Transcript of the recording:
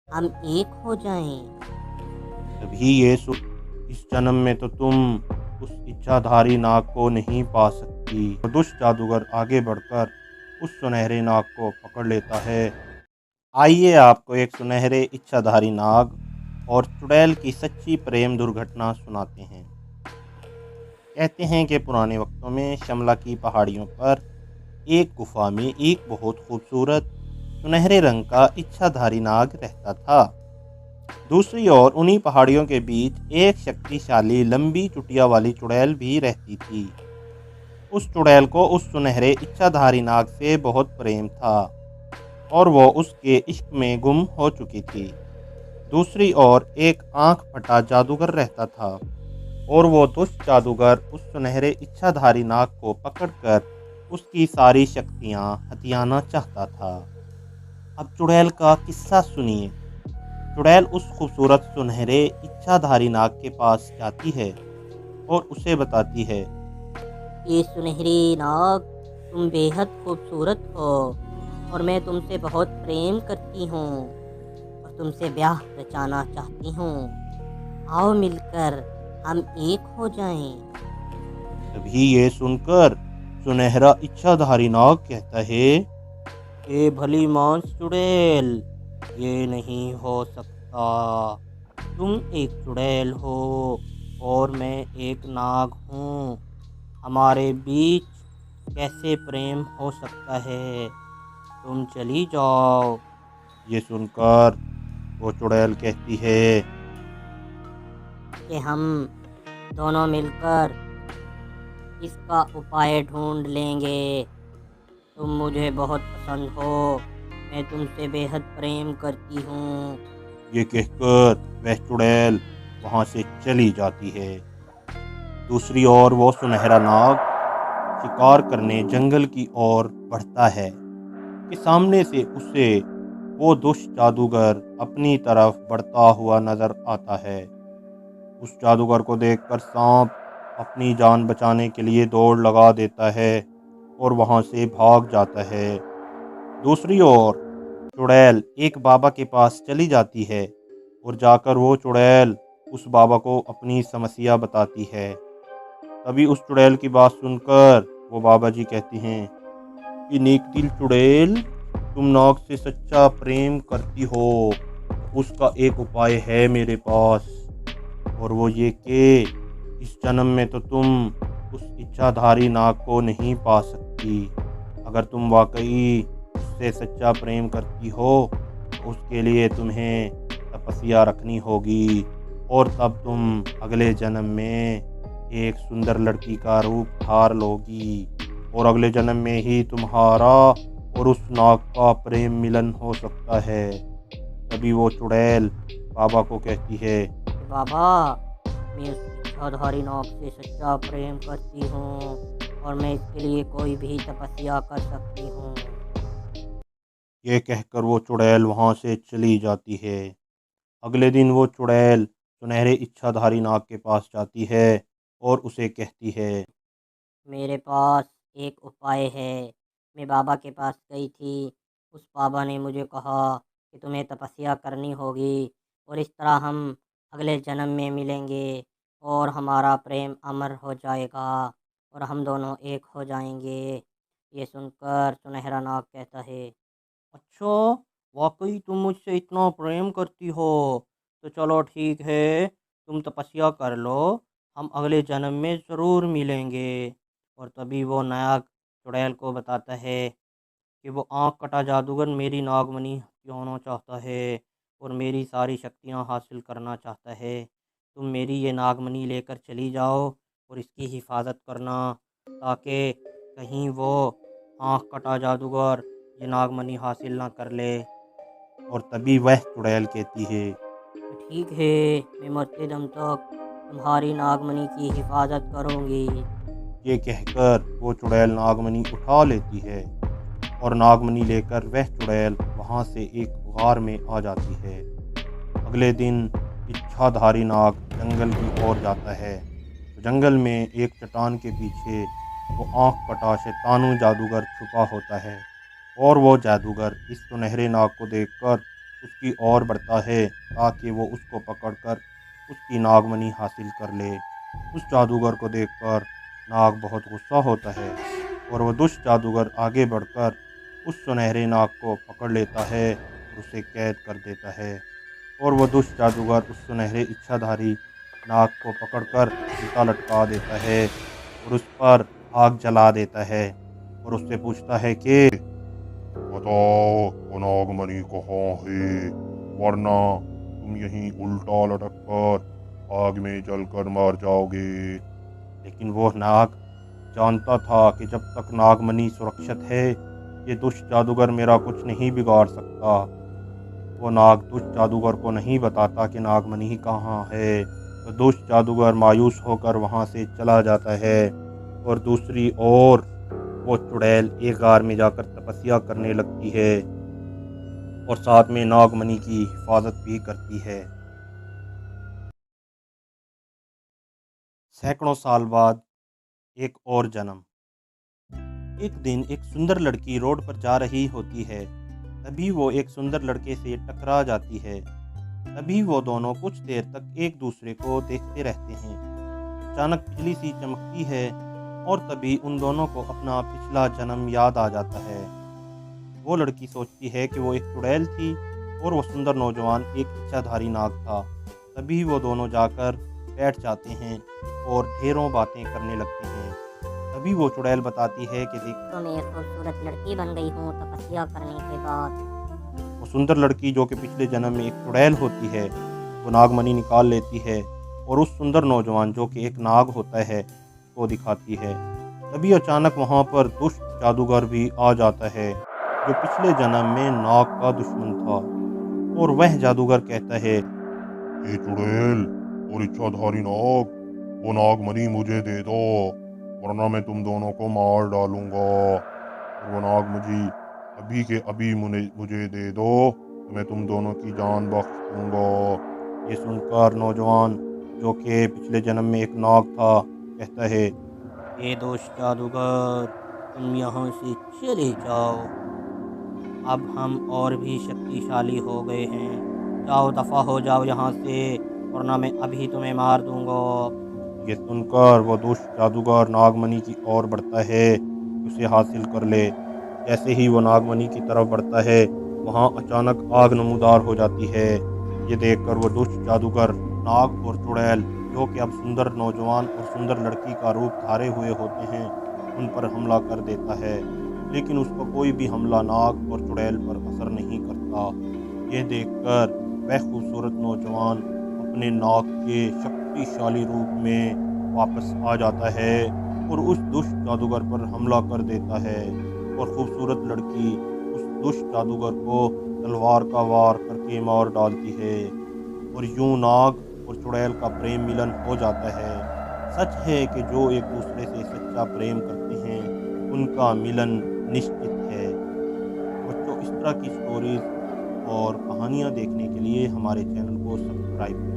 हम एक हो जाएं। तभी ये इस जन्म में तो तुम उस इच्छाधारी नाग को नहीं पा सकती। और दुष्ट जादूगर आगे बढ़कर उस सुनहरे नाग को पकड़ लेता है। आइए आपको एक सुनहरे इच्छाधारी नाग और चुड़ैल की सच्ची प्रेम दुर्घटना सुनाते हैं। कहते हैं कि पुराने वक्तों में शिमला की पहाड़ियों पर एक गुफा में एक बहुत खूबसूरत सुनहरे रंग का इच्छाधारी नाग रहता था। दूसरी ओर उन्हीं पहाड़ियों के बीच एक शक्तिशाली लंबी चुटिया वाली चुड़ैल भी रहती थी। उस चुड़ैल को उस सुनहरे इच्छाधारी नाग से बहुत प्रेम था और वो उसके इश्क में गुम हो चुकी थी। दूसरी ओर एक आंख फटा जादूगर रहता था और वो दुष्ट जादूगर उस सुनहरे इच्छाधारी नाग को पकड़कर उसकी सारी शक्तियां हथियाना चाहता था। अब चुड़ैल का किस्सा सुनिए। चुड़ैल उस खूबसूरत सुनहरे इच्छाधारी नाग के पास जाती है और उसे बताती है। ये सुनहरी नाग, तुम बेहद खूबसूरत हो और मैं तुमसे बहुत प्रेम करती हूँ और तुमसे ब्याह रचाना चाहती हूँ। आओ मिलकर हम एक हो जाएं। तभी ये सुनकर सुनहरा इच्छाधारी नाग कहता है, ये भली मांस चुड़ैल, ये नहीं हो सकता। तुम एक चुड़ैल हो और मैं एक नाग हूँ। हमारे बीच कैसे प्रेम हो सकता है? तुम चली जाओ। ये सुनकर वो चुड़ैल कहती है, कि हम दोनों मिलकर इसका उपाय ढूंढ लेंगे। तुम मुझे बहुत पसंद हो, मैं तुमसे बेहद प्रेम करती हूँ। ये कहकर वह चुड़ैल वहां से चली जाती है। दूसरी ओर वो सुनहरा नाग शिकार करने जंगल की ओर बढ़ता है कि सामने से उसे वो दुष्ट जादूगर अपनी तरफ बढ़ता हुआ नजर आता है। उस जादूगर को देखकर सांप अपनी जान बचाने के लिए दौड़ लगा देता है और वहां से भाग जाता है। दूसरी ओर चुड़ैल एक बाबा के पास चली जाती है और जाकर वो चुड़ैल उस बाबा को अपनी समस्या बताती है। तभी उस चुड़ैल की बात सुनकर वो बाबा जी कहती हैं कि नेक दिल चुड़ैल, तुम नाग से सच्चा प्रेम करती हो, उसका एक उपाय है मेरे पास। और वो ये कि इस जन्म में तो तुम उस इच्छाधारी नाग को नहीं पा सकती। अगर तुम वाकई उससे सच्चा प्रेम करती हो तो उसके लिए तुम्हें तपस्या रखनी होगी और तब तुम अगले जन्म में एक सुंदर लड़की का रूप धार लोगी और अगले जन्म में ही तुम्हारा और उस नाग का प्रेम मिलन हो सकता है। तभी वो चुड़ैल बाबा को कहती है, बाबा, मैं उस इच्छाधारी नाग से सच्चा प्रेम करती हूँ और मैं इसके लिए कोई भी तपस्या कर सकती हूँ। ये कहकर वो चुड़ैल वहाँ से चली जाती है। अगले दिन वो चुड़ैल सुनहरे इच्छाधारी नाग के पास जाती है और उसे कहती है, मेरे पास एक उपाय है। मैं बाबा के पास गई थी। उस बाबा ने मुझे कहा कि तुम्हें तपस्या करनी होगी और इस तरह हम अगले जन्म में मिलेंगे और हमारा प्रेम अमर हो जाएगा और हम दोनों एक हो जाएंगे। ये सुनकर सुनहरा नाग कहता है, अच्छा, वाकई तुम मुझसे इतना प्रेम करती हो, तो चलो ठीक है, तुम तपस्या कर लो, हम अगले जन्म में ज़रूर मिलेंगे। और तभी वो नाग चुड़ैल को बताता है कि वो आँख कटा जादूगर मेरी नागमणि होना चाहता है और मेरी सारी शक्तियाँ हासिल करना चाहता है। तुम मेरी ये नागमणि लेकर चली जाओ और इसकी हिफाजत करना ताकि कहीं वो आँख कटा जादूगर ये नागमणि हासिल ना कर ले। और तभी वह चुड़ैल कहती है, ठीक है, मैं मरते दम तक तुम्हारी नागमणि की हिफाजत करूंगी। ये कहकर वो चुड़ैल नागमणि उठा लेती है और नागमणि लेकर वह चुड़ैल वहाँ से एक गुहार में आ जाती है। अगले दिन इच्छाधारी नाग जंगल की ओर जाता है। जंगल में एक चट्टान के पीछे वो आँख कटा शैतानु जादूगर छुपा होता है और वो जादूगर इस सुनहरे नाग को देखकर उसकी ओर बढ़ता है ताकि वो उसको पकड़कर उसकी नागमणि हासिल कर ले। उस जादूगर को देखकर नाग बहुत गुस्सा होता है और वह दुष्ट जादूगर आगे बढ़कर उस सुनहरे नाग को पकड़ लेता है और उसे कैद कर देता है। और वह दुष्ट जादूगर उस सुनहरे इच्छाधारी नाग को पकड़कर उल्टा लटका देता है और उस पर आग जला देता है और उससे पूछता है कि बताओ वो नागमणि कहाँ है, वरना तुम यहीं उल्टा लटक कर आग में जलकर मर जाओगे। लेकिन वो नाग जानता था कि जब तक नागमणि सुरक्षित है ये दुष्ट जादूगर मेरा कुछ नहीं बिगाड़ सकता। वो नाग दुष्ट जादूगर को नहीं बताता कि नागमणि कहाँ है। तो दुष्ट जादूगर मायूस होकर वहाँ से चला जाता है और दूसरी ओर वो चुड़ैल एक गार में जाकर तपस्या करने लगती है और साथ में नागमणि की हिफाजत भी करती है। सैकड़ों साल बाद एक और जन्म। एक दिन एक सुंदर लड़की रोड पर जा रही होती है। तभी वो एक सुंदर लड़के से टकरा जाती है। तभी वो दोनों कुछ देर तक एक दूसरे को देखते रहते हैं। अचानक बिजली सी चमकती है और तभी उन दोनों को अपना पिछला जन्म याद आ जाता है। वो लड़की सोचती है कि वो एक चुड़ैल थी और वो सुंदर नौजवान एक इच्छाधारी नाग था। तभी वो दोनों जाकर बैठ जाते हैं और ढेरों बातें करने लगते हैं। तभी वो चुड़ैल बताती है कि देख, तो मैं एक खूबसूरत लड़की बन गई हूँ तपस्या करने के बाद। वो सुंदर लड़की जो कि पिछले जन्म में एक चुड़ैल होती है वो नागमणि निकाल लेती है और उस सुंदर नौजवान जो कि एक नाग होता है को दिखाती है। तभी अचानक वहाँ पर दुष्ट जादूगर भी आ जाता है जो पिछले जन्म में नाग का दुश्मन था। और वह जादूगर कहता है, हे चुड़ैल और इच्छाधारी नाग, वो नागमणि मुझे दे दो, वरना मैं तुम दोनों को मार डालूंगा। और वो नागमणि अभी के अभी मुझे दे दो तो मैं तुम दोनों की जान बख्श दूंगा। ये सुनकर नौजवान जो कि पिछले जन्म में एक नाग था कहता है, ये दुष्ट जादूगर तुम यहाँ से चले जाओ, अब हम और भी शक्तिशाली हो गए हैं, जाओ दफ़ा हो जाओ यहाँ से वरना मैं अभी तुम्हें मार दूंगा। ये सुनकर वो दुष्ट जादूगर नागमणि की ओर बढ़ता है कि उसे हासिल कर ले। जैसे ही वो नागमणि की तरफ बढ़ता है वहाँ अचानक आग नमूदार हो जाती है। ये देखकर वो दुष्ट जादूगर नाग और चुड़ैल जो कि अब सुंदर नौजवान और सुंदर लड़की का रूप धारे हुए होते हैं उन पर हमला कर देता है। लेकिन उसका कोई भी हमला नाग और चुड़ैल पर असर नहीं करता। ये देखकर वह खूबसूरत नौजवान अपने नाग के शक्तिशाली रूप में वापस आ जाता है और उस दुष्ट जादूगर पर हमला कर देता है और खूबसूरत लड़की उस दुष्ट जादूगर को तलवार का वार करके मार डालती है और यूं नाग और चुड़ैल का प्रेम मिलन हो जाता है। सच है कि जो एक दूसरे से सच्चा प्रेम करते हैं उनका मिलन निश्चित है। बच्चों, इस तरह की स्टोरीज और कहानियाँ देखने के लिए हमारे चैनल को सब्सक्राइब करें।